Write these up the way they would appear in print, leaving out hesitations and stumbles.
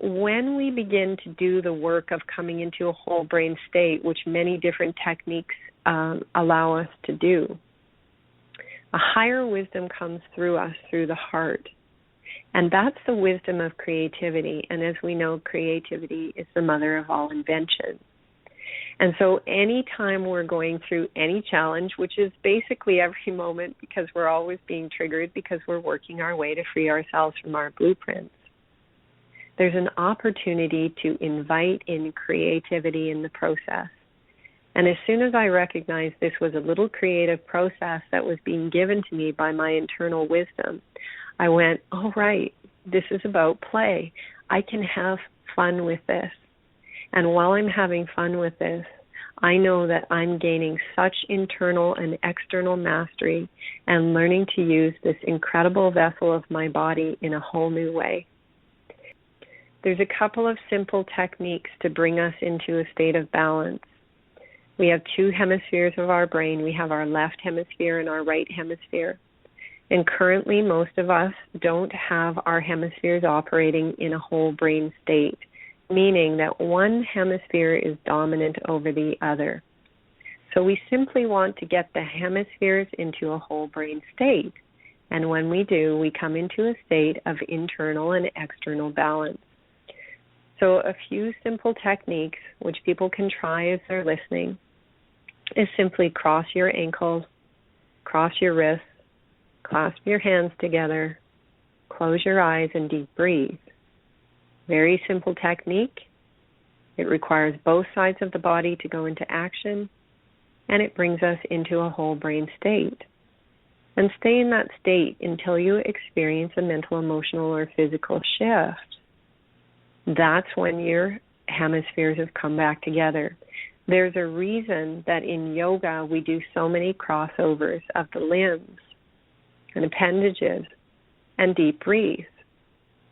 when we begin to do the work of coming into a whole brain state, which many different techniques allow us to do, a higher wisdom comes through us, through the heart. And that's the wisdom of creativity. And as we know, creativity is the mother of all invention. And so anytime we're going through any challenge, which is basically every moment, because we're always being triggered because we're working our way to free ourselves from our blueprints, there's an opportunity to invite in creativity in the process. And as soon as I recognized this was a little creative process that was being given to me by my internal wisdom, I went, oh, right, this is about play. I can have fun with this. And while I'm having fun with this, I know that I'm gaining such internal and external mastery and learning to use this incredible vessel of my body in a whole new way. There's a couple of simple techniques to bring us into a state of balance. We have two hemispheres of our brain. We have our left hemisphere and our right hemisphere. And currently, most of us don't have our hemispheres operating in a whole brain state, meaning that one hemisphere is dominant over the other. So we simply want to get the hemispheres into a whole brain state. And when we do, we come into a state of internal and external balance. So a few simple techniques, which people can try as they're listening, is simply cross your ankles, cross your wrists, clasp your hands together, close your eyes, and deep breathe. Very simple technique. It requires both sides of the body to go into action, and it brings us into a whole brain state. And stay in that state until you experience a mental, emotional, or physical shift. That's when your hemispheres have come back together. There's a reason that in yoga we do so many crossovers of the limbs and appendages and deep breaths,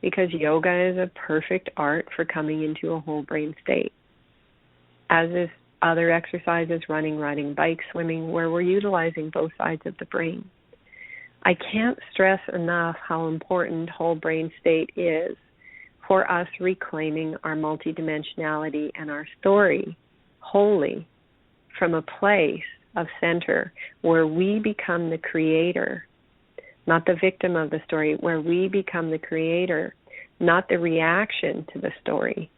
because yoga is a perfect art for coming into a whole brain state, as is other exercises, running, riding bikes, swimming, where we're utilizing both sides of the brain. I can't stress enough how important whole brain state is for us reclaiming our multidimensionality and our story wholly from a place of center where we become the creator, not the victim of the story, where we become the creator, not the reaction to the story.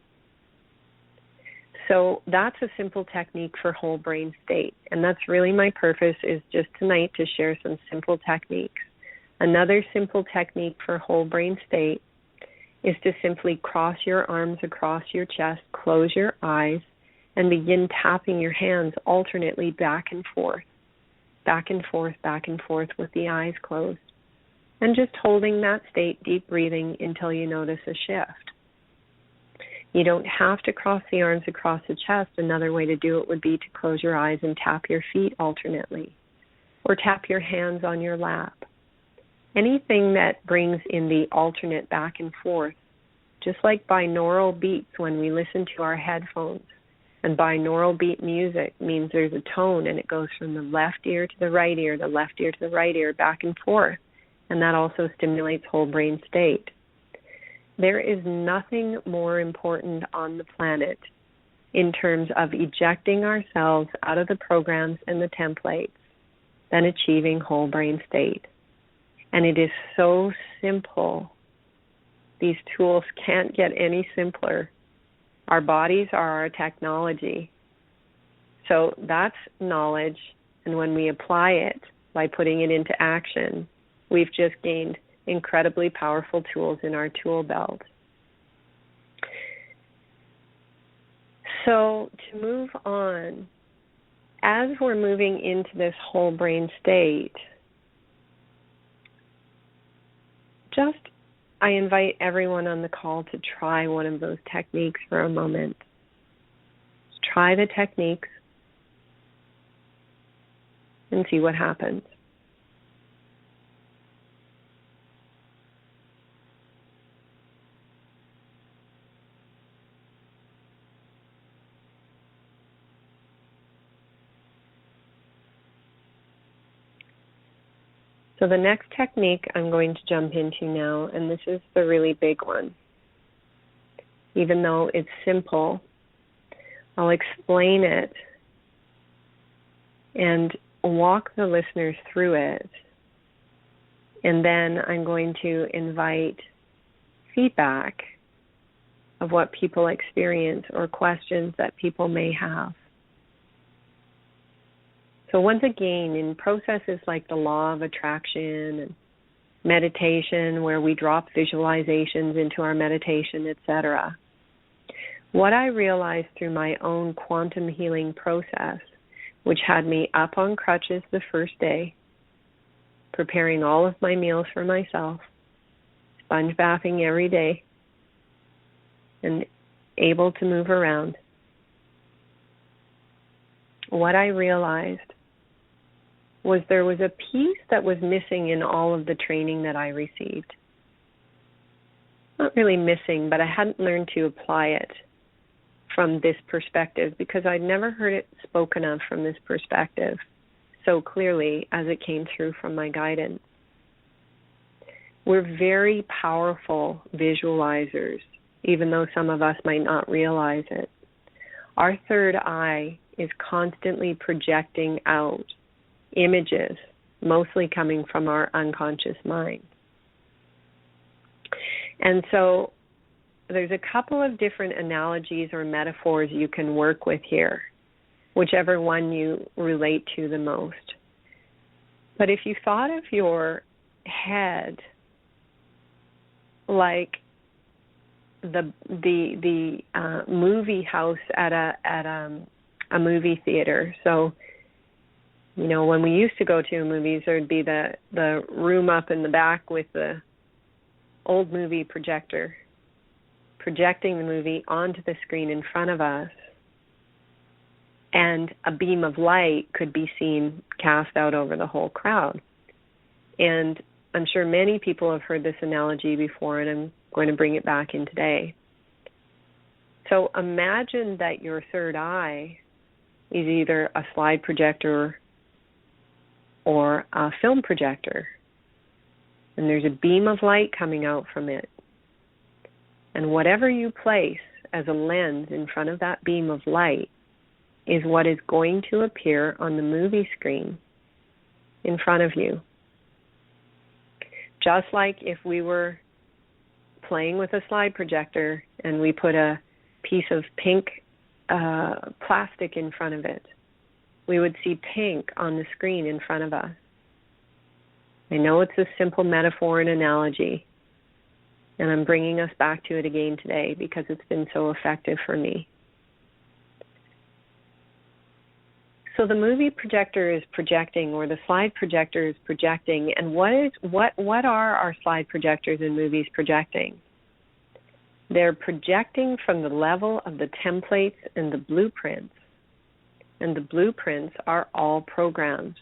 So that's a simple technique for whole brain state. And that's really my purpose, is just tonight to share some simple techniques. Another simple technique for whole brain state is to simply cross your arms across your chest, close your eyes, and begin tapping your hands alternately back and forth, back and forth, back and forth with the eyes closed. And just holding that state, deep breathing, until you notice a shift. You don't have to cross the arms across the chest. Another way to do it would be to close your eyes and tap your feet alternately, or tap your hands on your lap. Anything that brings in the alternate back and forth, just like binaural beats when we listen to our headphones. And binaural beat music means there's a tone, and it goes from the left ear to the right ear, the left ear to the right ear, back and forth. And that also stimulates whole brain state. There is nothing more important on the planet in terms of ejecting ourselves out of the programs and the templates than achieving whole brain state. And it is so simple. These tools can't get any simpler. Our bodies are our technology. So that's knowledge, and when we apply it by putting it into action, we've just gained incredibly powerful tools in our tool belt. So to move on, as we're moving into this whole brain state, I invite everyone on the call to try one of those techniques for a moment. Just try the techniques and see what happens. So the next technique I'm going to jump into now, and this is the really big one, even though it's simple. I'll explain it and walk the listeners through it. And then I'm going to invite feedback of what people experience or questions that people may have. So once again, in processes like the law of attraction and meditation, where we drop visualizations into our meditation, etc., what I realized through my own quantum healing process, which had me up on crutches the first day, preparing all of my meals for myself, sponge bathing every day, and able to move around, what I realized was there was a piece that was missing in all of the training that I received. Not really missing, but I hadn't learned to apply it from this perspective because I'd never heard it spoken of from this perspective so clearly as it came through from my guidance. We're very powerful visualizers, even though some of us might not realize it. Our third eye is constantly projecting out images, mostly coming from our unconscious mind. And so there's a couple of different analogies or metaphors you can work with here, whichever one you relate to the most. But if you thought of your head like the movie house at a movie theater, so you know, when we used to go to movies, there'd be the room up in the back with the old movie projector, projecting the movie onto the screen in front of us, and a beam of light could be seen cast out over the whole crowd. And I'm sure many people have heard this analogy before, and I'm going to bring it back in today. So imagine that your third eye is either a slide projector or a film projector, and there's a beam of light coming out from it. And whatever you place as a lens in front of that beam of light is what is going to appear on the movie screen in front of you. Just like if we were playing with a slide projector and we put a piece of pink plastic in front of it, we would see pink on the screen in front of us. I know it's a simple metaphor and analogy, and I'm bringing us back to it again today because it's been so effective for me. So the movie projector is projecting, or the slide projector is projecting, and what are our slide projectors in movies projecting? They're projecting from the level of the templates and the blueprints. And the blueprints are all programs.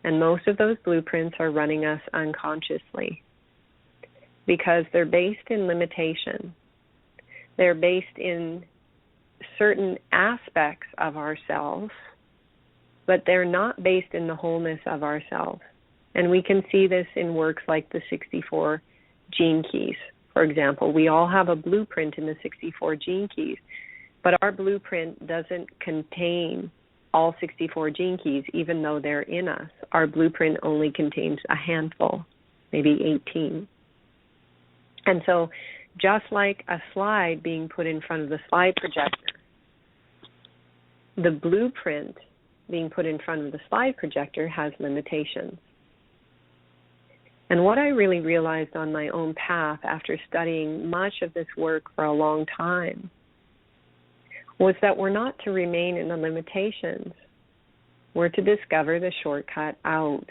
And most of those blueprints are running us unconsciously because they're based in limitation. They're based in certain aspects of ourselves, but they're not based in the wholeness of ourselves. And we can see this in works like the 64 gene keys. For example, we all have a blueprint in the 64 gene keys, but our blueprint doesn't contain all 64 gene keys, even though they're in us. Our blueprint only contains a handful, maybe 18. And so just like a slide being put in front of the slide projector, the blueprint being put in front of the slide projector has limitations. And what I really realized on my own path after studying much of this work for a long time was that we're not to remain in the limitations. We're to discover the shortcut out,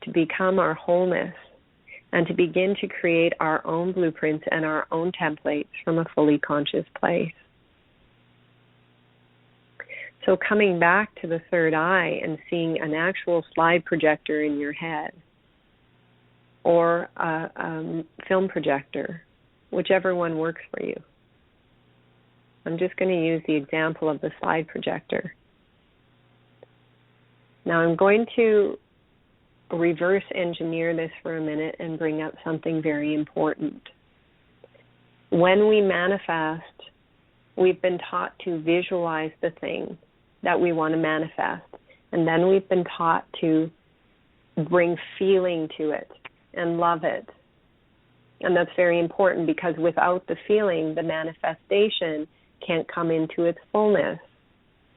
to become our wholeness, and to begin to create our own blueprints and our own templates from a fully conscious place. So coming back to the third eye and seeing an actual slide projector in your head or a film projector, whichever one works for you. I'm just going to use the example of the slide projector. Now I'm going to reverse engineer this for a minute and bring up something very important. When we manifest, we've been taught to visualize the thing that we want to manifest. And then we've been taught to bring feeling to it and love it. And that's very important, because without the feeling, the manifestation can't come into its fullness.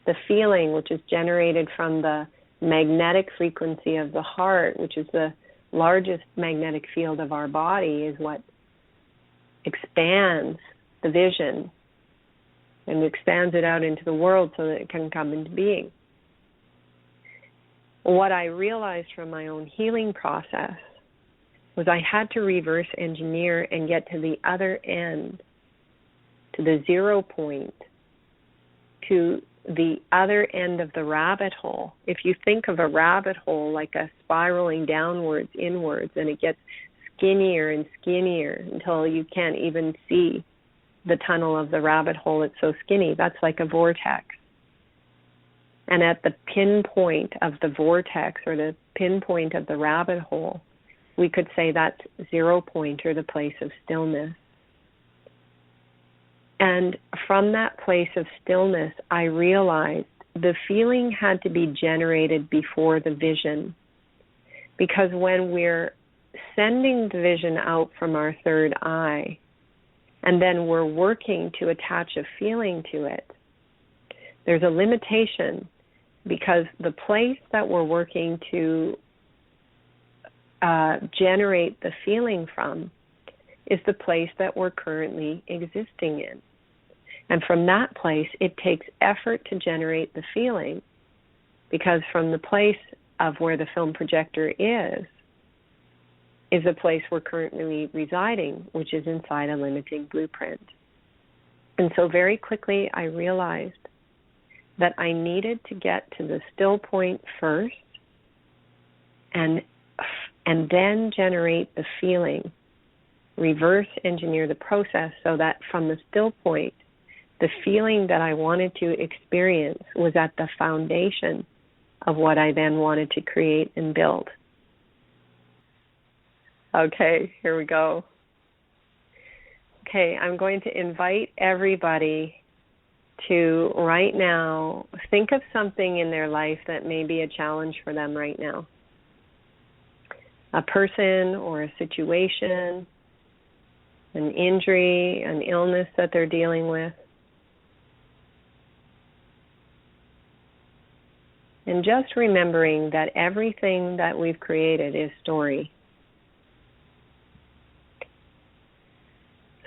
The feeling, which is generated from the magnetic frequency of the heart, which is the largest magnetic field of our body, is what expands the vision and expands it out into the world so that it can come into being. What I realized from my own healing process was I had to reverse engineer and get to the other end, to the 0 point, to the other end of the rabbit hole. If you think of a rabbit hole like a spiraling downwards, inwards, and it gets skinnier and skinnier until you can't even see the tunnel of the rabbit hole. It's so skinny. That's like a vortex. And at the pinpoint of the vortex, or the pinpoint of the rabbit hole, we could say that's 0 point, or the place of stillness. And from that place of stillness, I realized the feeling had to be generated before the vision. Because when we're sending the vision out from our third eye, and then we're working to attach a feeling to it, there's a limitation, because the place that we're working to generate the feeling from is the place that we're currently existing in. And from that place, it takes effort to generate the feeling, because from the place of where the film projector is the place we're currently residing, which is inside a limiting blueprint. And so very quickly I realized that I needed to get to the still point first, and then generate the feeling, reverse engineer the process so that from the still point, the feeling that I wanted to experience was at the foundation of what I then wanted to create and build. Okay, here we go. Okay, I'm going to invite everybody to right now think of something in their life that may be a challenge for them right now. A person or a situation, an injury, an illness that they're dealing with. And just remembering that everything that we've created is story.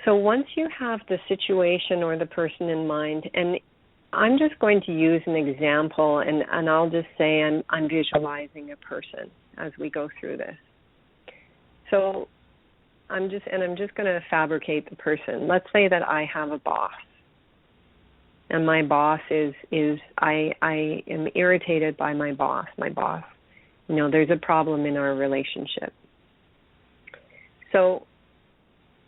So once you have the situation or the person in mind, and I'm just going to use an example, and I'll just say I'm visualizing a person as we go through this. So I'm just going to fabricate the person. Let's say that I have a boss, and my boss is I am irritated by my boss. My boss, there's a problem in our relationship. So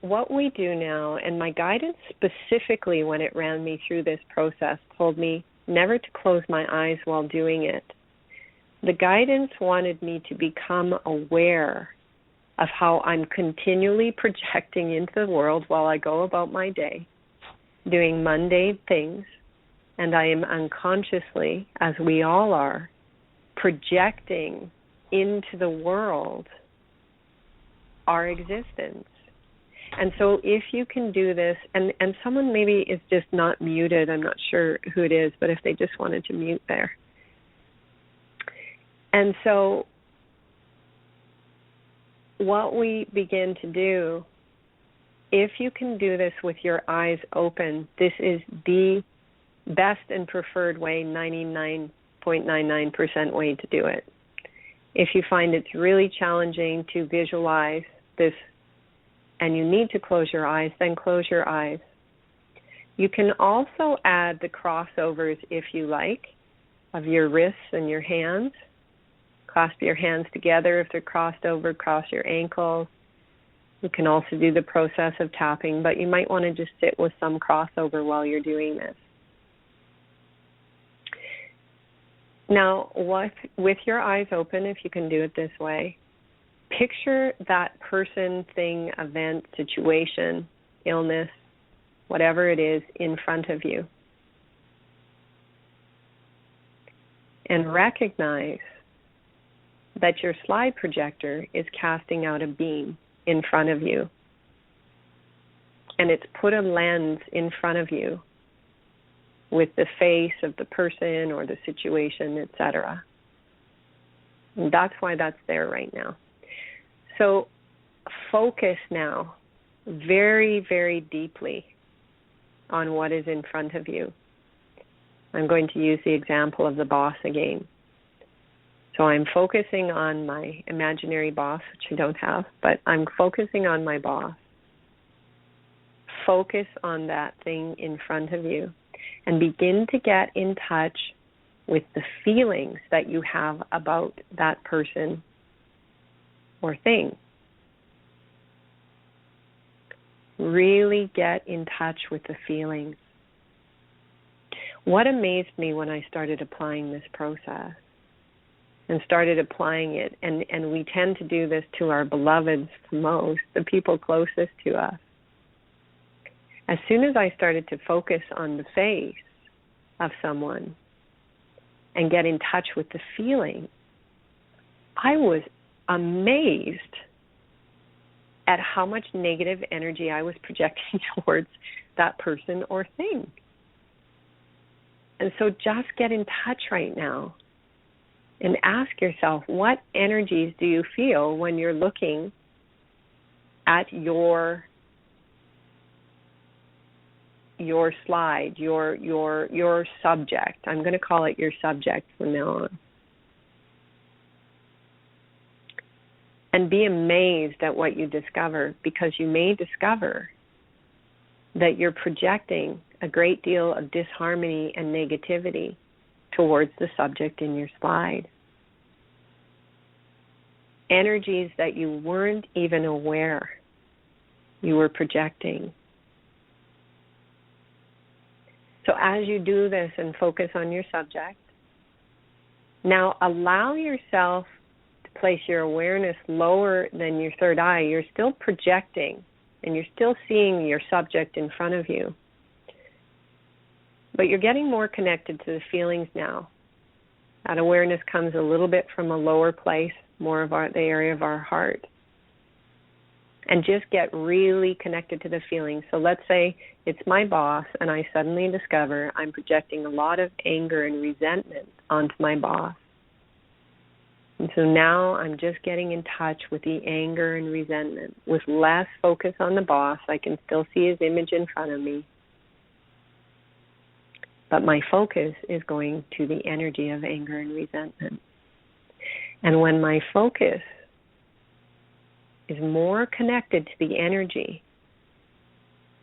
what we do now, and my guidance specifically when it ran me through this process told me never to close my eyes while doing it. The guidance wanted me to become aware of how I'm continually projecting into the world while I go about my day, doing mundane things, and I am unconsciously, as we all are, projecting into the world our existence. And so if you can do this, and someone maybe is just not muted, I'm not sure who it is, but if they just wanted to mute there. And so what we begin to do, if you can do this with your eyes open, this is the best and preferred way, 99.99% way to do it. If you find it's really challenging to visualize this and you need to close your eyes, then close your eyes. You can also add the crossovers, if you like, of your wrists and your hands. Clasp your hands together if they're crossed over, cross your ankles. You can also do the process of tapping, but you might want to just sit with some crossover while you're doing this. Now, with your eyes open, if you can do it this way, picture that person, thing, event, situation, illness, whatever it is in front of you. And recognize that your slide projector is casting out a beam in front of you. And it's put a lens in front of you with the face of the person or the situation, etc. And that's why that's there right now. So focus now very, very deeply on what is in front of you. I'm going to use the example of the boss again. So I'm focusing on my imaginary boss, which I don't have, but I'm focusing on my boss. Focus on that thing in front of you and begin to get in touch with the feelings that you have about that person or thing. Really get in touch with the feelings. What amazed me when I started applying this process and started applying it, and we tend to do this to our beloveds the most, the people closest to us. As soon as I started to focus on the face of someone and get in touch with the feeling, I was amazed at how much negative energy I was projecting towards that person or thing. And so just get in touch right now and ask yourself, what energies do you feel when you're looking at your slide, your subject? I'm going to call it your subject from now on. And be amazed at what you discover, because you may discover that you're projecting a great deal of disharmony and negativity towards the subject in your slide. Energies that you weren't even aware you were projecting. So as you do this and focus on your subject, now allow yourself to place your awareness lower than your third eye. You're still projecting and you're still seeing your subject in front of you. But you're getting more connected to the feelings now. That awareness comes a little bit from a lower place, more of the area of our heart. And just get really connected to the feelings. So let's say it's my boss, and I suddenly discover I'm projecting a lot of anger and resentment onto my boss. And so now I'm just getting in touch with the anger and resentment. With less focus on the boss, I can still see his image in front of me. But my focus is going to the energy of anger and resentment. And when my focus is more connected to the energy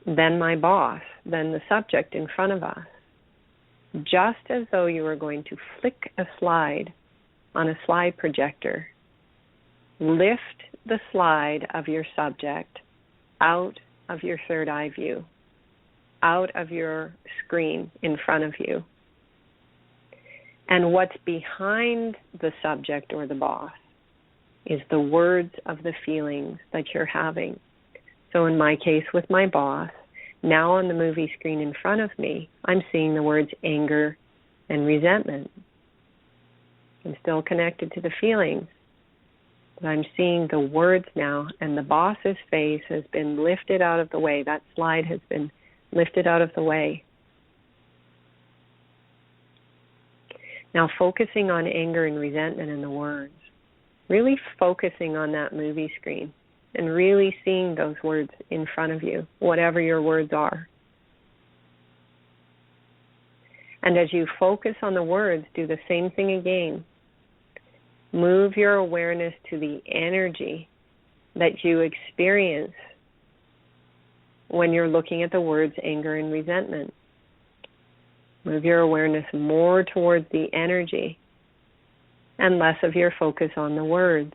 than my boss, than the subject in front of us, just as though you were going to flick a slide on a slide projector, lift the slide of your subject out of your third eye view, out of your screen in front of you. And what's behind the subject or the boss is the words of the feelings that you're having. So in my case with my boss, now on the movie screen in front of me, I'm seeing the words anger and resentment. I'm still connected to the feelings, but I'm seeing the words now, and the boss's face has been lifted out of the way. That slide has been lifted out of the way. Now focusing on anger and resentment in the words, really focusing on that movie screen and really seeing those words in front of you, whatever your words are. And as you focus on the words, do the same thing again. Move your awareness to the energy that you experience when you're looking at the words anger and resentment. Move your awareness more towards the energy and less of your focus on the words.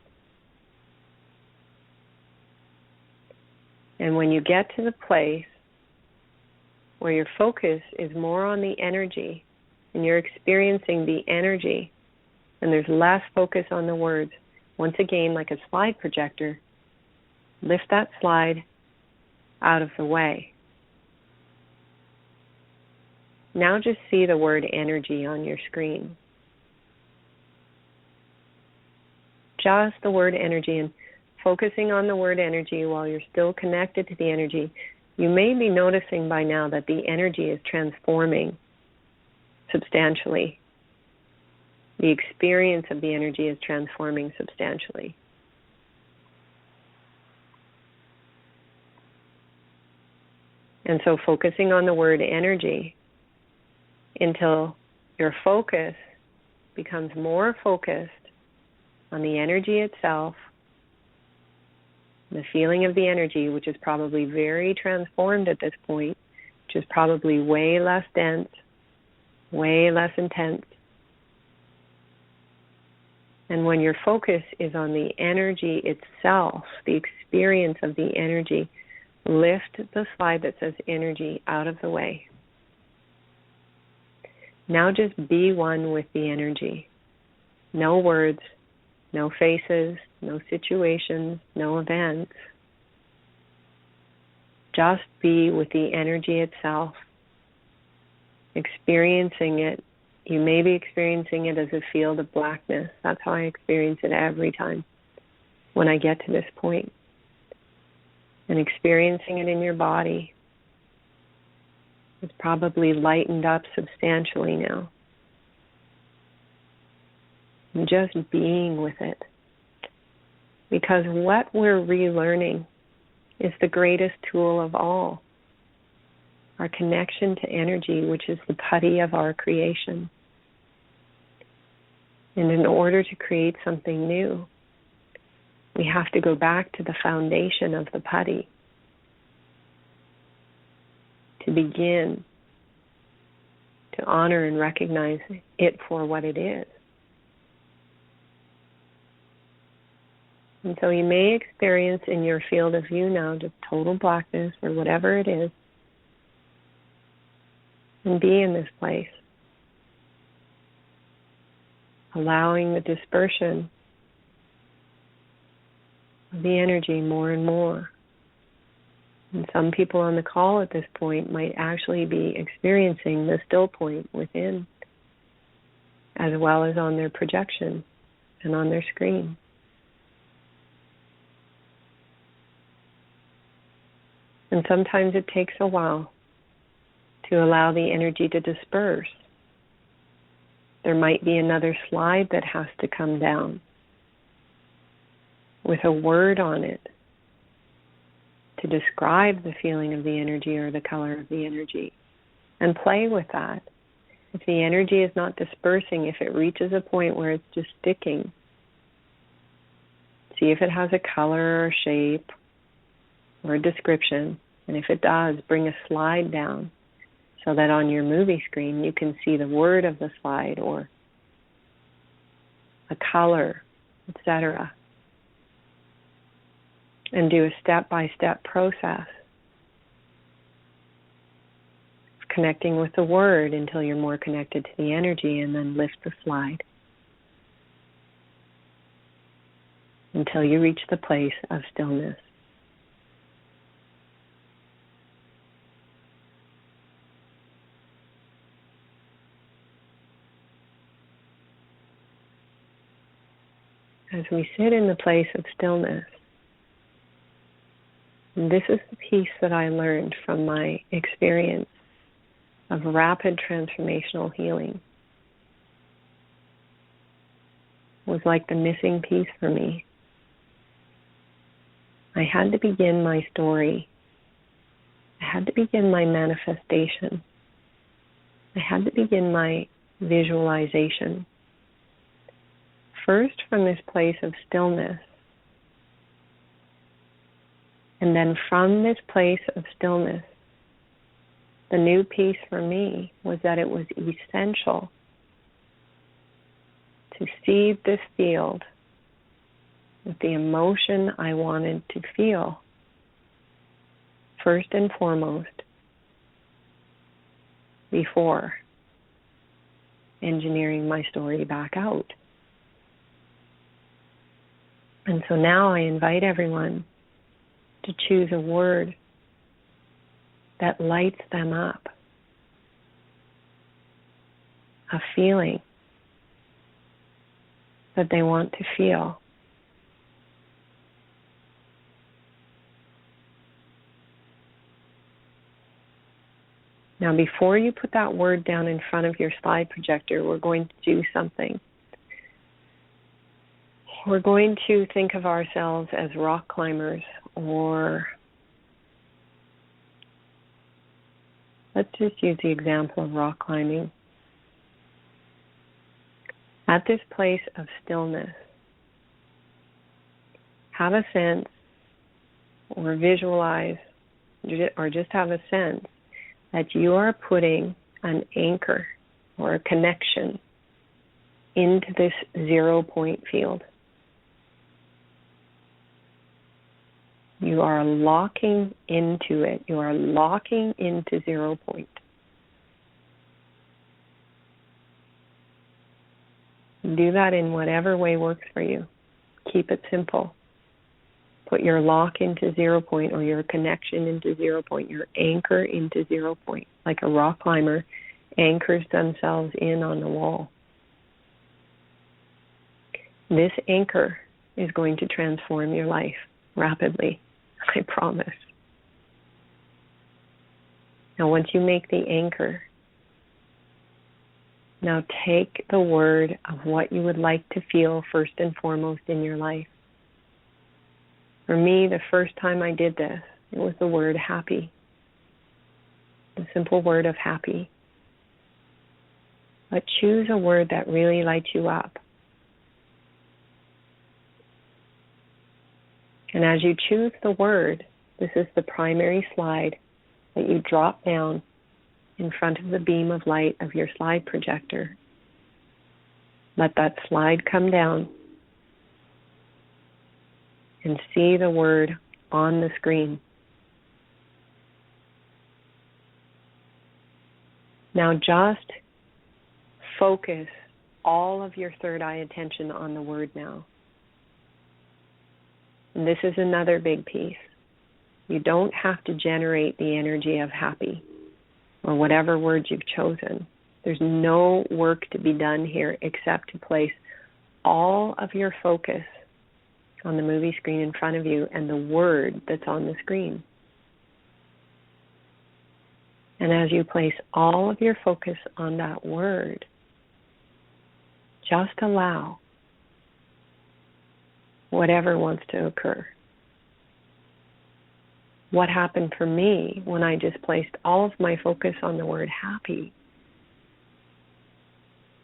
And when you get to the place where your focus is more on the energy and you're experiencing the energy and there's less focus on the words, once again, like a slide projector, lift that slide out of the way. Now just see the word energy on your screen. Just the word energy, and focusing on the word energy while you're still connected to the energy. You may be noticing by now that the energy is transforming substantially. The experience of the energy is transforming substantially. And so focusing on the word energy until your focus becomes more focused on the energy itself, the feeling of the energy, which is probably very transformed at this point, which is probably way less dense, way less intense. And when your focus is on the energy itself, the experience of the energy, lift the slide that says energy out of the way. Now just be one with the energy. No words, no faces, no situations, no events. Just be with the energy itself, experiencing it. You may be experiencing it as a field of blackness. That's how I experience it every time when I get to this point. And experiencing it in your body. It's probably lightened up substantially now. And just being with it. Because what we're relearning is the greatest tool of all. Our connection to energy, which is the putty of our creation. And in order to create something new, we have to go back to the foundation of the putty to begin to honor and recognize it for what it is. And so you may experience in your field of view now just total blackness or whatever it is, and be in this place, allowing the dispersion of the energy more and more. And some people on the call at this point might actually be experiencing the still point within, as well as on their projection and on their screen. And sometimes it takes a while to allow the energy to disperse. There might be another slide that has to come down with a word on it to describe the feeling of the energy or the color of the energy, and play with that. If the energy is not dispersing, if it reaches a point where it's just sticking, see if it has a color or shape or a description, and if it does, bring a slide down so that on your movie screen you can see the word of the slide or a color, etc. And do a step-by-step process of connecting with the word until you're more connected to the energy, and then lift the slide until you reach the place of stillness. As we sit in the place of stillness, and this is the piece that I learned from my experience of rapid transformational healing. It was like the missing piece for me. I had to begin my story. I had to begin my manifestation. I had to begin my visualization. First from this place of stillness. And then from this place of stillness, the new piece for me was that it was essential to seed this field with the emotion I wanted to feel, first and foremost, before engineering my story back out. And so now I invite everyone to choose a word that lights them up, a feeling that they want to feel. Now, before you put that word down in front of your slide projector, we're going to do something. We're going to think of ourselves as rock climbers, or let's just use the example of rock climbing. At this place of stillness, have a sense or visualize or just have a sense that you are putting an anchor or a connection into this 0 point field. You are locking into it. You are locking into 0 point. Do that in whatever way works for you. Keep it simple. Put your lock into 0 point, or your connection into 0 point, your anchor into 0 point, like a rock climber anchors themselves in on the wall. This anchor is going to transform your life rapidly, I promise. Now, once you make the anchor, now take the word of what you would like to feel first and foremost in your life. For me, the first time I did this, it was the word happy. The simple word of happy. But choose a word that really lights you up. And as you choose the word, this is the primary slide that you drop down in front of the beam of light of your slide projector. Let that slide come down and see the word on the screen. Now just focus all of your third eye attention on the word now. And this is another big piece. You don't have to generate the energy of happy or whatever word you've chosen. There's no work to be done here except to place all of your focus on the movie screen in front of you and the word that's on the screen. And as you place all of your focus on that word, just allow whatever wants to occur. What happened for me when I just placed all of my focus on the word happy,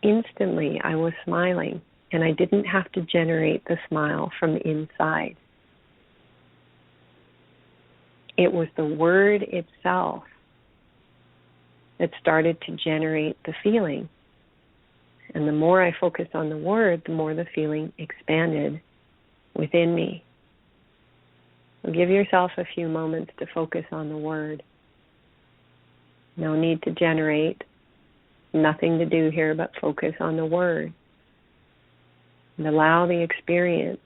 instantly I was smiling, and I didn't have to generate the smile from inside. It was the word itself that started to generate the feeling. And the more I focused on the word, the more the feeling expanded within me. So give yourself a few moments to focus on the word. No need to generate. Nothing to do here but focus on the word. And allow the experience.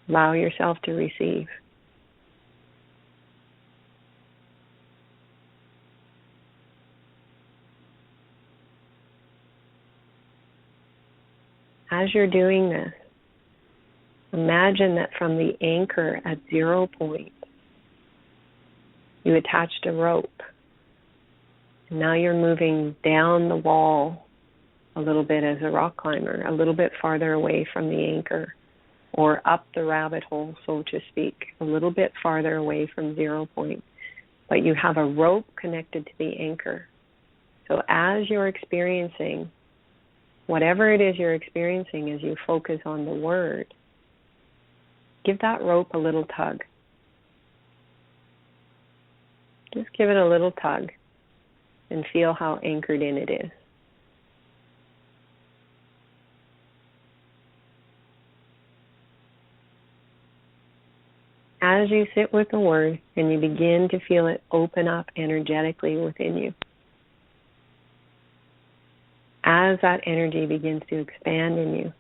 Allow yourself to receive. As you're doing this, imagine that from the anchor at 0 point, you attached a rope. And now you're moving down the wall a little bit as a rock climber, a little bit farther away from the anchor, or up the rabbit hole, so to speak, a little bit farther away from 0 point. But you have a rope connected to the anchor. So as you're experiencing whatever it is you're experiencing as you focus on the word, give that rope a little tug. Just give it a little tug and feel how anchored in it is. As you sit with the word and you begin to feel it open up energetically within you, as that energy begins to expand in you,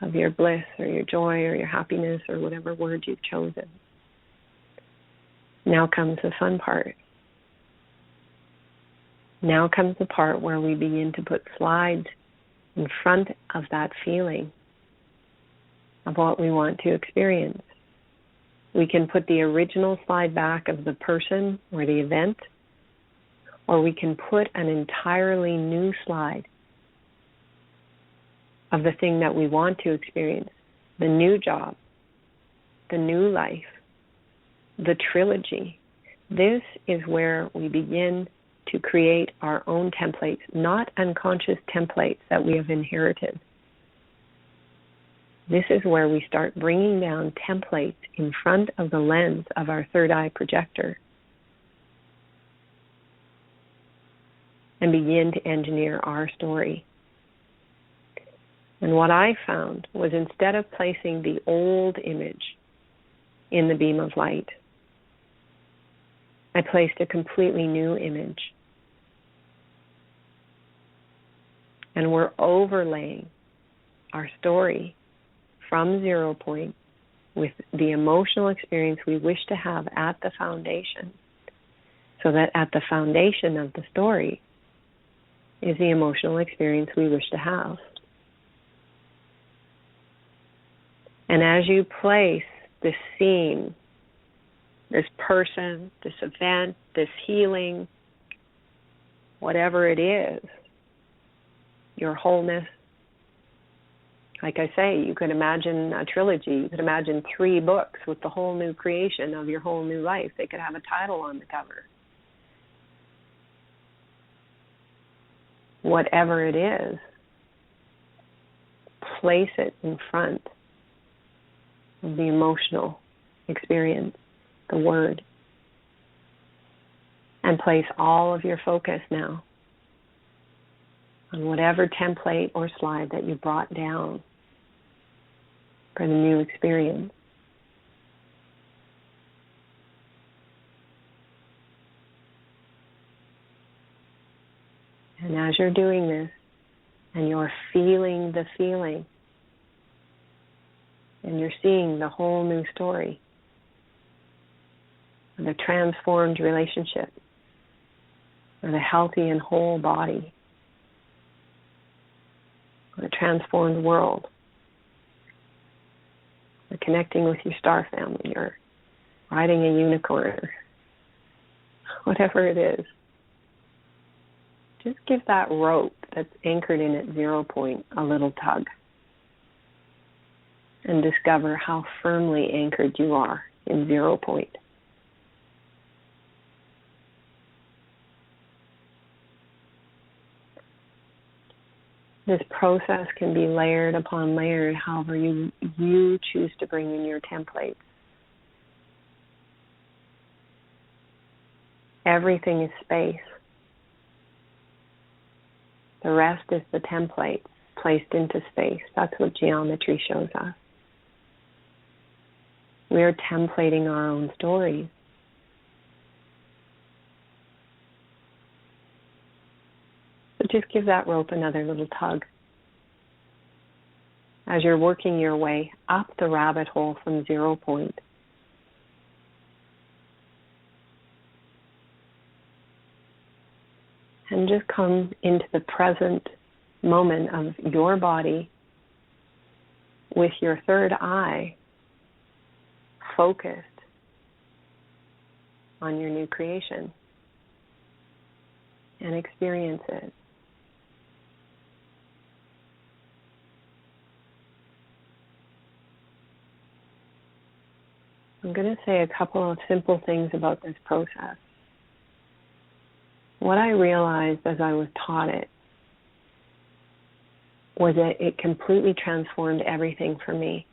of your bliss or your joy or your happiness or whatever word you've chosen, now comes the fun part. Now comes the part where we begin to put slides in front of that feeling of what we want to experience. We can put the original slide back of the person or the event, or we can put an entirely new slide of the thing that we want to experience, the new job, the new life, the trilogy. This is where we begin to create our own templates, not unconscious templates that we have inherited. This is where we start bringing down templates in front of the lens of our third eye projector and begin to engineer our story. And what I found was, instead of placing the old image in the beam of light, I placed a completely new image. And we're overlaying our story from 0 point with the emotional experience we wish to have at the foundation, so that at the foundation of the story is the emotional experience we wish to have. And as you place this scene, this person, this event, this healing, whatever it is, your wholeness. Like I say, you could imagine a trilogy. You could imagine 3 books with the whole new creation of your whole new life. They could have a title on the cover. Whatever it is, place it in front of the emotional experience, the word, and place all of your focus now on whatever template or slide that you brought down for the new experience. And as you're doing this, and you're feeling the feeling, and you're seeing the whole new story, the transformed relationship, or the healthy and whole body, or the transformed world, or connecting with your star family, or riding a unicorn, or whatever it is. Just give that rope that's anchored in at 0 point a little tug, and discover how firmly anchored you are in 0 point. This process can be layered upon layered, however you choose to bring in your templates. Everything is space. The rest is the template placed into space. That's what geometry shows us. We are templating our own stories. So just give that rope another little tug as you're working your way up the rabbit hole from 0 point. And just come into the present moment of your body with your third eye focused on your new creation, and experience it. I'm going to say a couple of simple things about this process. What I realized as I was taught it was that it completely transformed everything for me,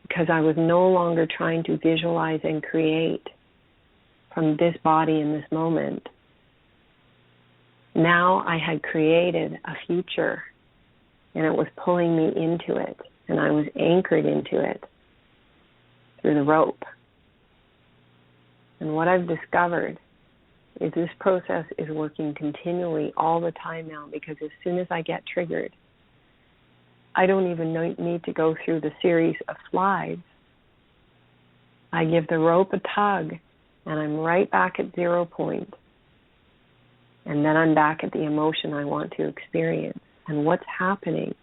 because I was no longer trying to visualize and create from this body in this moment. Now I had created a future, and it was pulling me into it, and I was anchored into it through the rope. And what I've discovered is this process is working continually all the time now, because as soon as I get triggered, I don't even need to go through the series of slides. I give the rope a tug, and I'm right back at 0 point. And then I'm back at the emotion I want to experience. And what's happening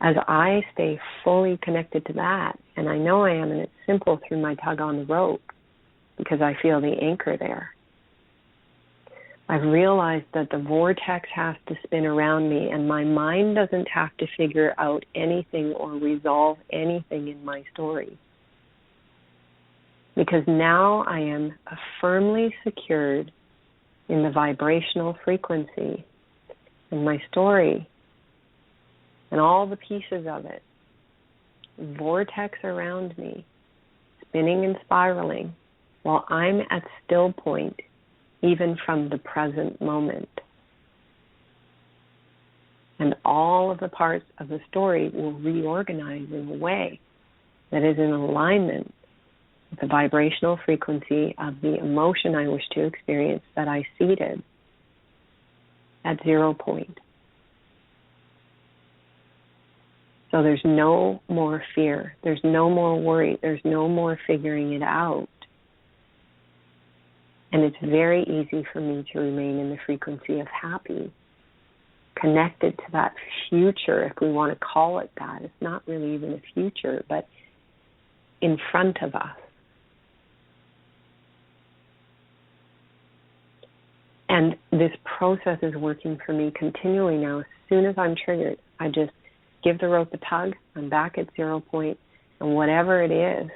as I stay fully connected to that, and I know I am, and it's simple through my tug on the rope because I feel the anchor there. I've realized that the vortex has to spin around me, and my mind doesn't have to figure out anything or resolve anything in my story. Because now I am firmly secured in the vibrational frequency, and my story and all the pieces of it vortex around me, spinning and spiraling, while I'm at still point, even from the present moment. And all of the parts of the story will reorganize in a way that is in alignment with the vibrational frequency of the emotion I wish to experience that I seated at 0 point. So there's no more fear. There's no more worry. There's no more figuring it out. And it's very easy for me to remain in the frequency of happy, connected to that future, if we want to call it that. It's not really even a future, but in front of us. And this process is working for me continually now. As soon as I'm triggered, I just give the rope a tug, I'm back at 0 point, and whatever it is,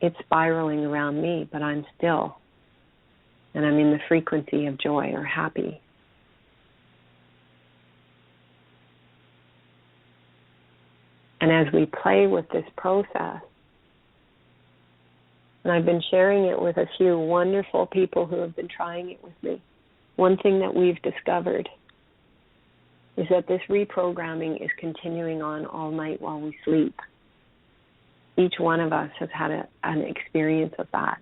it's spiraling around me, but I'm still. And I'm in the frequency of joy or happy. And as we play with this process, and I've been sharing it with a few wonderful people who have been trying it with me, one thing that we've discovered is that this reprogramming is continuing on all night while we sleep. Each one of us has had an experience of that.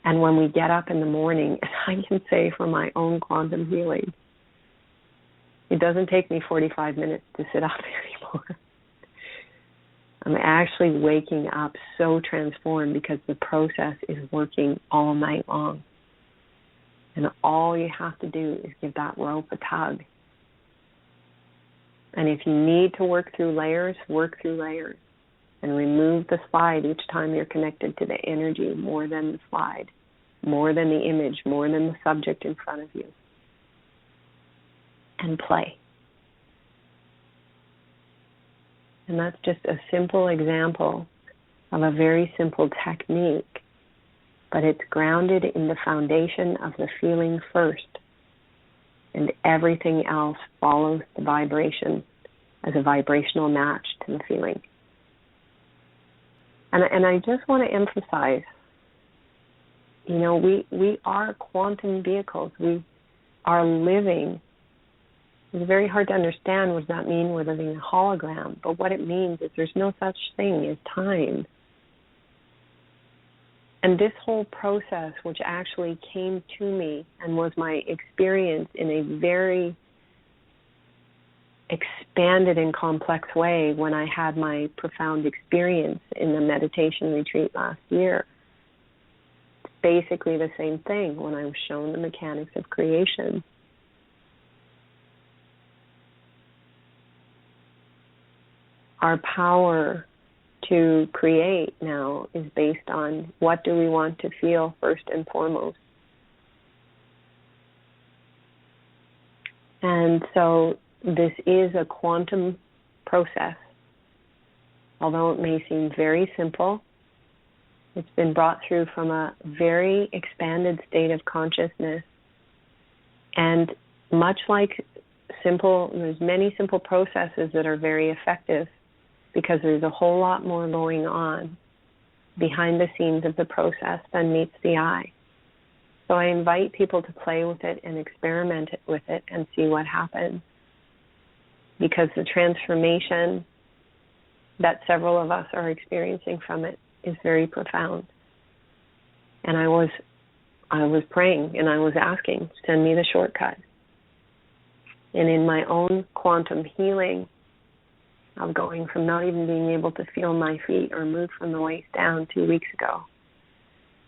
And when we get up in the morning, and I can say from my own quantum healing, it doesn't take me 45 minutes to sit up anymore. I'm actually waking up so transformed because the process is working all night long. And all you have to do is give that rope a tug. And if you need to work through layers, work through layers. And remove the slide each time you're connected to the energy more than the slide, more than the image, more than the subject in front of you. And play. And that's just a simple example of a very simple technique, but it's grounded in the foundation of the feeling first. And everything else follows the vibration as a vibrational match to the feeling. And I just want to emphasize, we are quantum vehicles. We are living. It's very hard to understand what does that mean we're living in a hologram, but what it means is there's no such thing as time. And this whole process, which actually came to me and was my experience in a very expanded and complex way when I had my profound experience in the meditation retreat last year. It's basically the same thing when I was shown the mechanics of creation. Our power to create now is based on what do we want to feel first and foremost. And so this is a quantum process. Although it may seem very simple, it's been brought through from a very expanded state of consciousness. And much like there's many simple processes that are very effective because there's a whole lot more going on behind the scenes of the process than meets the eye. So I invite people to play with it and experiment with it and see what happens. Because the transformation that several of us are experiencing from it is very profound. And I was praying and I was asking, send me the shortcut. And in my own quantum healing of going from not even being able to feel my feet or move from the waist down 2 weeks ago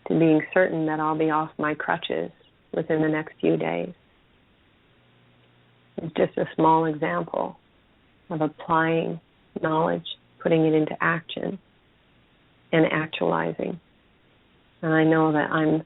to being certain that I'll be off my crutches within the next few days. It's just a small example of applying knowledge, putting it into action, and actualizing. And I know that I'm